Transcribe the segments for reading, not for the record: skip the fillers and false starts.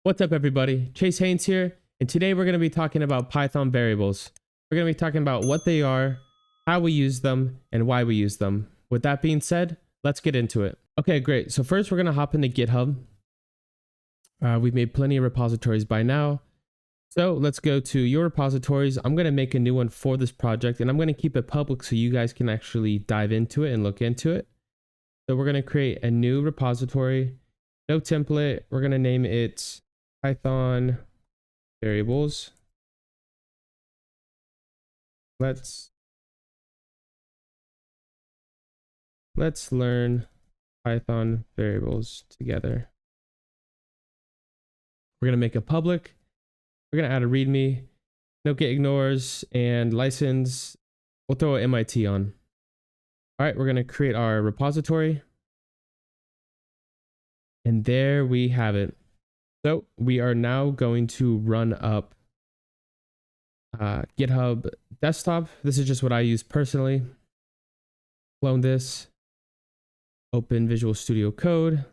What's up, everybody? Chase Haynes here, and today we're going to be talking about Python variables. We're going to be talking about what they are, how we use them, and why we use them. With that being said, let's get into it. Okay, great. So first, we're going to hop into GitHub. We've made plenty of repositories by now. So let's go to your repositories. I'm going to make a new one for this project, and I'm going to keep it public so you guys can actually dive into it and look into it. So we're going to create a new repository, no template. We're going to name it Python variables. Let's learn Python variables together. We're going to make it public. We're going to add a README, no get ignores, and license. We'll throw an MIT on. All right, we're going to create our repository. And there we have it. So we are now going to run up GitHub desktop. This is just what I use personally. Clone this, open Visual Studio Code.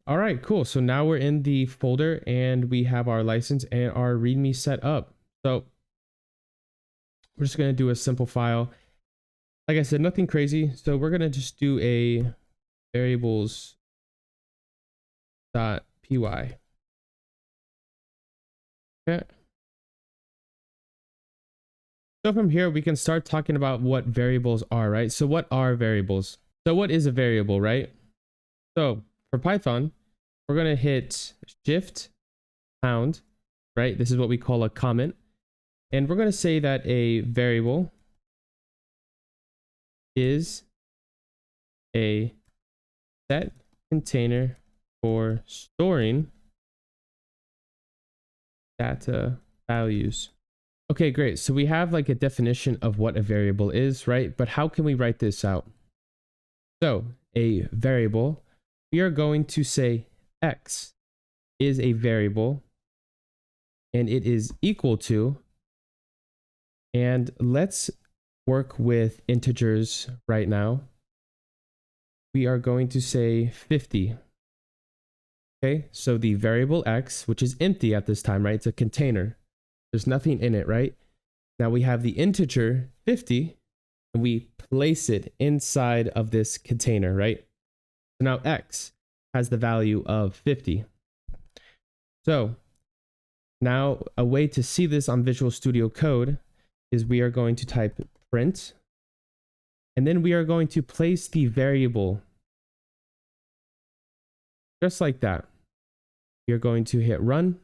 All right, cool. So now we're in the folder and we have our license and our README set up. So we're just going to do a simple file. Like I said, nothing crazy. So we're going to just do a variables.py. Okay. So from here, we can start talking about what variables are, right? So what are variables? So what is a variable, right? So for Python, we're going to hit Shift pound, right? This is what we call a comment. And we're going to say that a variable is a set container for storing data values. Okay, great. So we have like a definition of what a variable is, right? But how can we write this out? So a variable, we are going to say X is a variable and it is equal to, and let's work with integers right now. We are going to say 50. Okay, so the variable X, which is empty at this time, right? It's a container. There's nothing in it, right? Now we have the integer 50 and we place it inside of this container, right? So now X has the value of 50. So now a way to see this on Visual Studio Code is we are going to type print, and then we are going to place the variable just like that. You're going to hit run,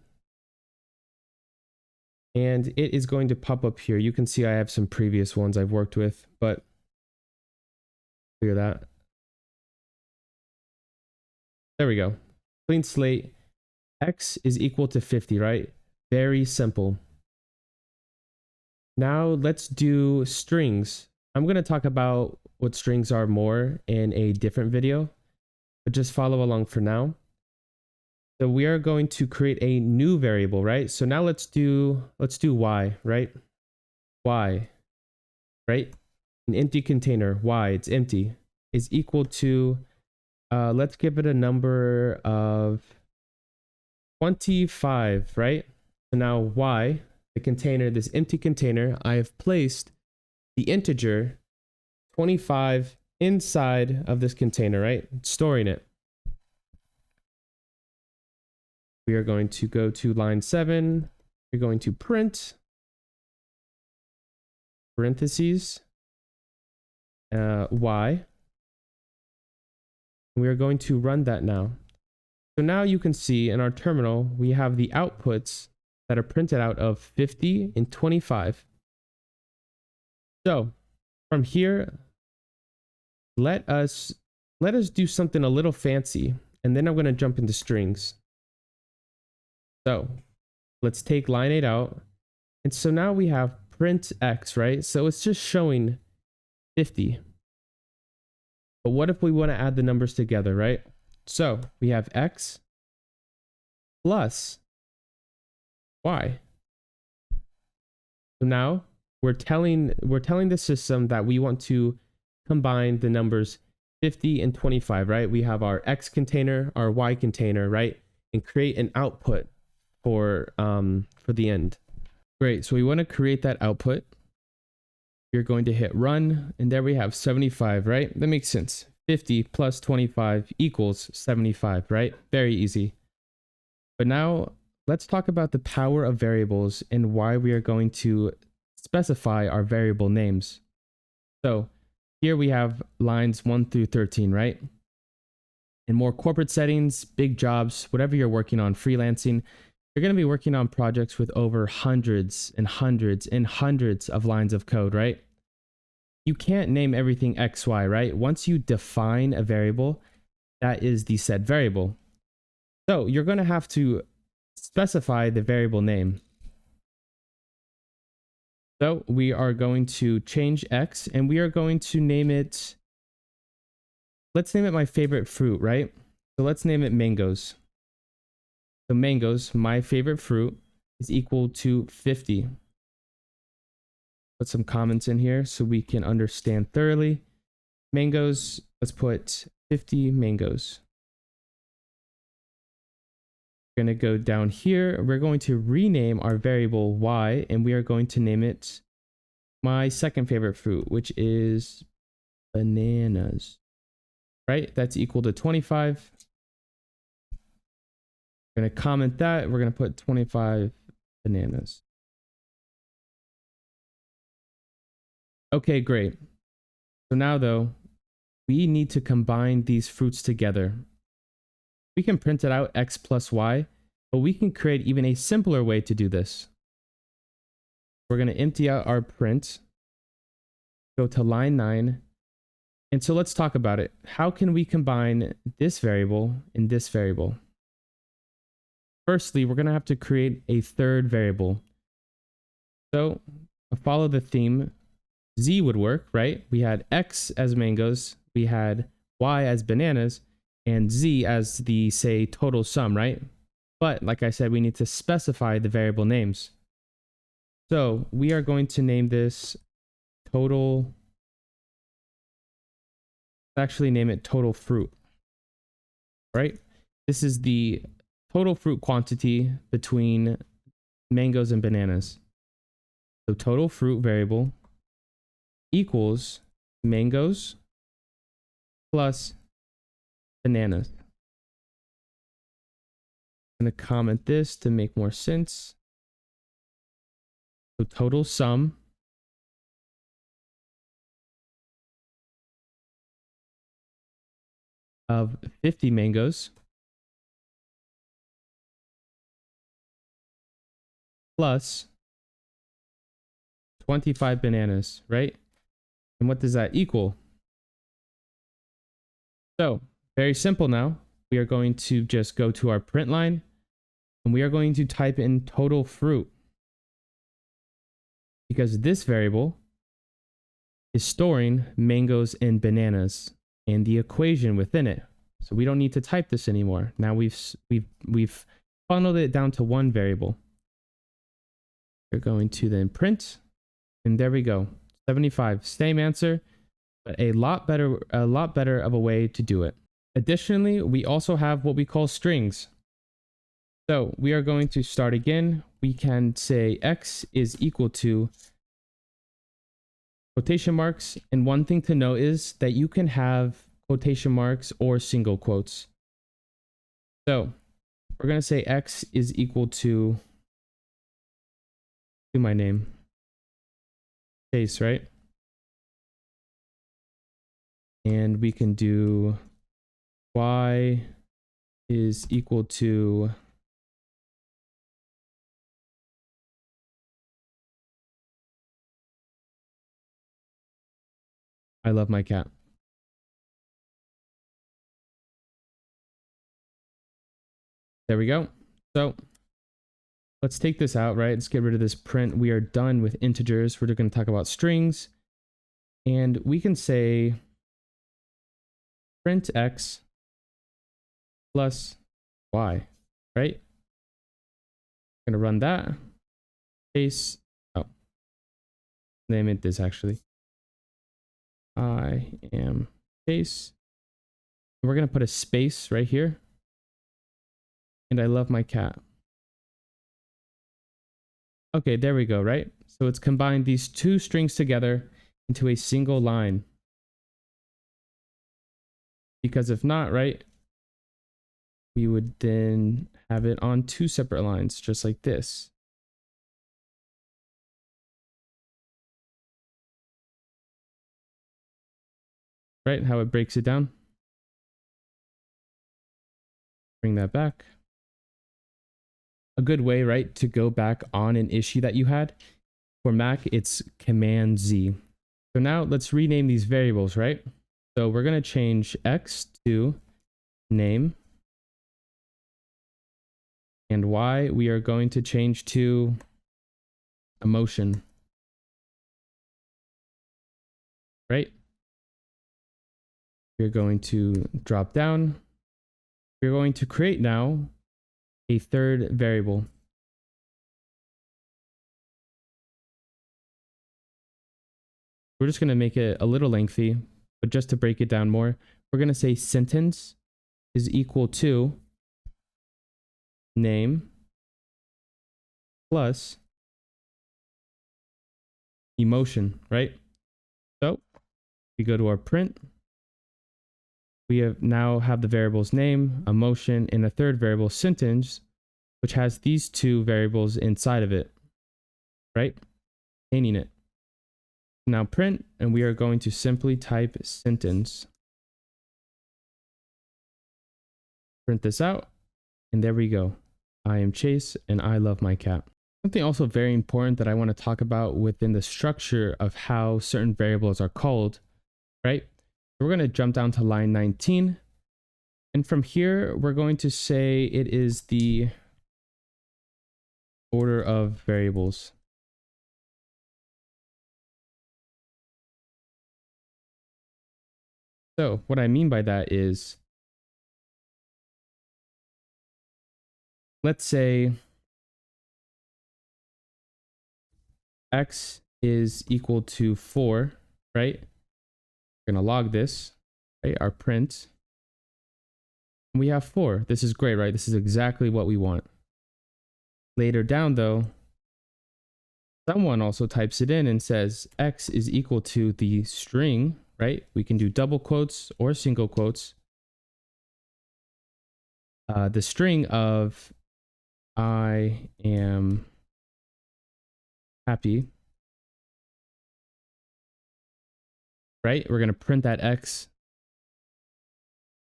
and it is going to pop up here. You can see I have some previous ones I've worked with, but clear that. There we go. Clean slate. X is equal to 50, right? Very simple. Now let's do strings. I'm going to talk about what strings are more in a different video, but just follow along for now. So we are going to create a new variable, right? So now let's do y, right? Y, right? An empty container, y, it's empty, is equal to, let's give it a number of 25, right? So now y, the container, this empty container, I have placed the integer 25 inside of this container, right? Storing it. We are going to go to line 7. We're going to print parentheses y. We are going to run that now. So now you can see in our terminal, we have the outputs that are printed out of 50 and 25. So from here, let us do something a little fancy, and then I'm going to jump into strings. So let's take line 8 out. And so now we have print X, right? So it's just showing 50. But what if we want to add the numbers together, right? So we have X plus Y. So now we're telling the system that we want to combine the numbers 50 and 25, right? We have our X container, our Y container, right? And create an output for the end. Great. So we want to create that output. You're going to hit run, and there we have 75, right? That makes sense. 50 plus 25 equals 75, right? Very easy. But now let's talk about the power of variables and why we are going to specify our variable names. So here we have lines 1 through 13, right? In more corporate settings, big jobs, whatever you're working on, freelancing, you're going to be working on projects with over hundreds and hundreds and hundreds of lines of code, right? You can't name everything XY, right? Once you define a variable, that is the said variable. So you're going to have to specify the variable name. So we are going to change X and we are going to name it, let's name it my favorite fruit, right? So let's name it mangoes. So mangoes, my favorite fruit, is equal to 50. Put some comments in here so we can understand thoroughly. Mangoes, let's put 50 mangoes. We're going to go down here. We're going to rename our variable Y, and we are going to name it my second favorite fruit, which is bananas, right? That's equal to 25. We're going to comment that. We're going to put 25 bananas. Okay, great. So now though, we need to combine these fruits together. We can print it out X plus Y, but we can create even a simpler way to do this. We're going to empty out our print, go to line 9. And so let's talk about it. How can we combine this variable and this variable? Firstly, we're going to have to create a third variable. So to follow the theme, Z would work, right? We had X as mangoes, we had Y as bananas, and Z as the, say, total sum, right? But like I said, we need to specify the variable names. So we are going to name this total, actually name it total fruit, right? This is the total fruit quantity between mangoes and bananas. So total fruit variable equals mangoes plus bananas. I'm going to comment this to make more sense. So total sum of 50 mangoes plus 25 bananas, right? And what does that equal? So very simple now. We are going to just go to our print line and we are going to type in total fruit, because this variable is storing mangoes and bananas and the equation within it. So we don't need to type this anymore. Now we've funneled it down to one variable. We're going to then print, and there we go. 75, same answer, but a lot better of a way to do it. Additionally, we also have what we call strings. So we are going to start again. We can say X is equal to quotation marks. And one thing to note is that you can have quotation marks or single quotes. So we're going to say X is equal to my name, Chase, right? And we can do Y is equal to I love my cat. There we go. So let's take this out, right? Let's get rid of this print. We are done with integers. We're going to talk about strings. And we can say print X plus Y, right? I'm going to run that. Case, oh, name it this actually. I am Chase, We're going to put a space right here. And I love my cat. Okay, there we go, right? So it's combined these two strings together into a single line. Because if not, right, we would then have it on two separate lines, just like this. Right, how it breaks it down. Bring that back. A good way, right, to go back on an issue that you had. For Mac, it's Command Z. So now let's rename these variables, right? So we're going to change X to name. And Y we are going to change to emotion. Right? We're going to drop down. We're going to create now a third variable. We're just going to make it a little lengthy, but just to break it down more, we're going to say sentence is equal to name plus emotion, right? So we go to our print. We now have the variables name, emotion, and a third variable sentence, which has these two variables inside of it, right? Containing it. Now print, and we are going to simply type sentence. Print this out, and there we go. I am Chase, and I love my cat. Something also very important that I want to talk about within the structure of how certain variables are called, right? We're going to jump down to line 19. And from here, we're going to say it is the order of variables. So what I mean by that is, let's say X is equal to 4, right? We're going to log this, right? Our print. We have 4. This is great, right? This is exactly what we want. Later down though, someone also types it in and says X is equal to the string, right? We can do double quotes or single quotes. The string of I am happy. Right? We're going to print that X,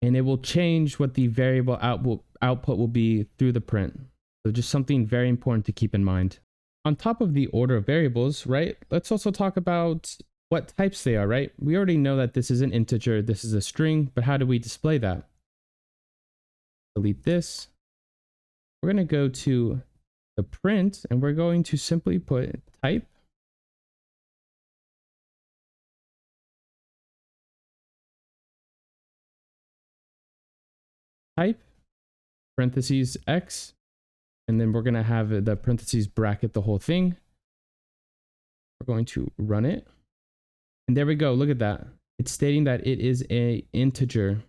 and it will change what the variable output will be through the print. So just something very important to keep in mind. On top of the order of variables, right? Let's also talk about what types they are, right? We already know that this is an integer, this is a string, but how do we display that? Delete this. We're going to go to the print, and we're going to simply put type. Type parentheses X, and then we're going to have the parentheses bracket the whole thing. We're going to run it, and there we go. Look at that. It's stating that it is an integer.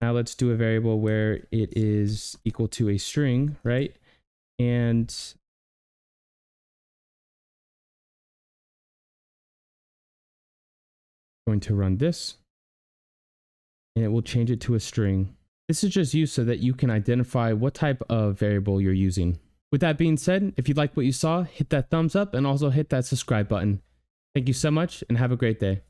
Now let's do a variable where it is equal to a string, right? And I'm going to run this, and it will change it to a string. This is just used so that you can identify what type of variable you're using. With that being said, if you like what you saw, hit that thumbs up and also hit that subscribe button. Thank you so much and have a great day.